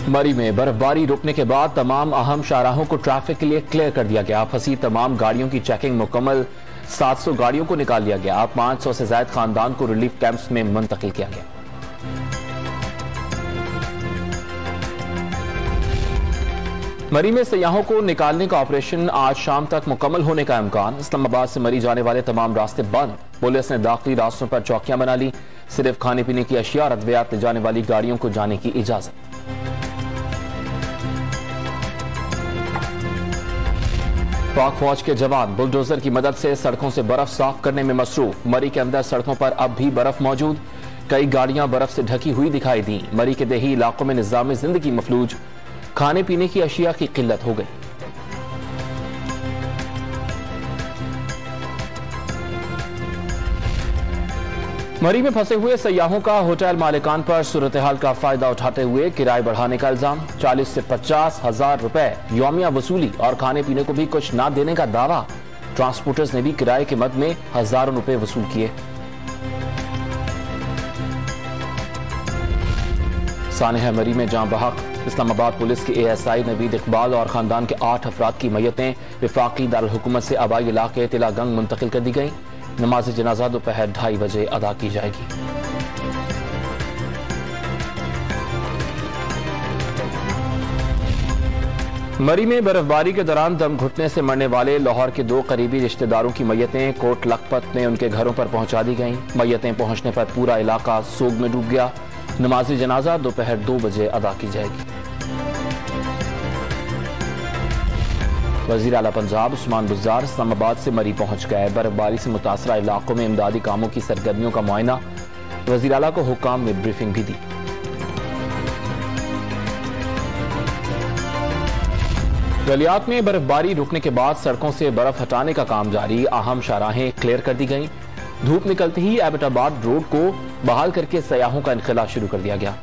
मरी में बर्फबारी रुकने के बाद तमाम अहम शाहराहों को ट्रैफिक के लिए क्लियर कर दिया गया। फंसी तमाम गाड़ियों की चेकिंग मुकम्मल, 700 गाड़ियों को निकाल लिया गया। 500 से ज्यादा खानदान को रिलीफ कैंप्स में मुंतकिल किया गया। मरी में सयाहों को निकालने का ऑपरेशन आज शाम तक मुकम्मल होने का इम्कान। इस्लामाबाद से मरी जाने वाले तमाम रास्ते बंद। पुलिस ने दाखिली रास्तों पर चौकियां बना ली। सिर्फ खाने पीने की अशिया और अद्वियात ले जाने वाली गाड़ियों को जाने की इजाजत। पाक फौज के जवान बुलडोजर की मदद से सड़कों से बर्फ साफ करने में मसरूफ। मरी के अंदर सड़कों पर अब भी बर्फ मौजूद। कई गाड़ियां बर्फ से ढकी हुई दिखाई दी। मरी के देही इलाकों में निजाम जिंदगी मफलूज। खाने पीने की अशिया की किल्लत हो गई। मरी में फंसे हुए सयाहों का होटल मालिकान पर सूरत हाल का फायदा उठाते हुए किराए बढ़ाने का इल्जाम। 40 से 50 हजार रुपए यौमिया वसूली और खाने पीने को भी कुछ ना देने का दावा। ट्रांसपोर्टर्स ने भी किराए के मद में हजारों रुपए वसूल किए। सानहा मरी में जां बहक। इस्लामाबाद पुलिस के ASI नवीद इकबाल और खानदान के 8 अफराद की मैयतें विफाकी दारुल हुकूमत से आबाई इलाके तिलागंग मुंतकिल कर दी गई। नमाज जनाजा दोपहर 2:30 बजे अदा की जाएगी। मरी में बर्फबारी के दौरान दम घुटने से मरने वाले लाहौर के 2 करीबी रिश्तेदारों की मैयतें कोट लखपत में उनके घरों पर पहुंचा दी गईं। मैयतें पहुंचने पर पूरा इलाका सोग में डूब गया। नमाज जनाजा दोपहर 2 बजे अदा की जाएगी। वजीर आला पंजाब उस्मान बुज़दार इस्लामाबाद से मरी पहुंच गए। बर्फबारी से मुतासरा इलाकों में इमदादी कामों की सरगर्मियों का मुआयना। वजीर आला को हुक्काम ने ब्रीफिंग भी दी। गलियात में बर्फबारी रुकने के बाद सड़कों से बर्फ हटाने का काम जारी। अहम शाहराहें क्लियर कर दी गईं। धूप निकलते ही एबटाबाद रोड को बहाल करके सयाहों का इनखला शुरू कर दिया गया।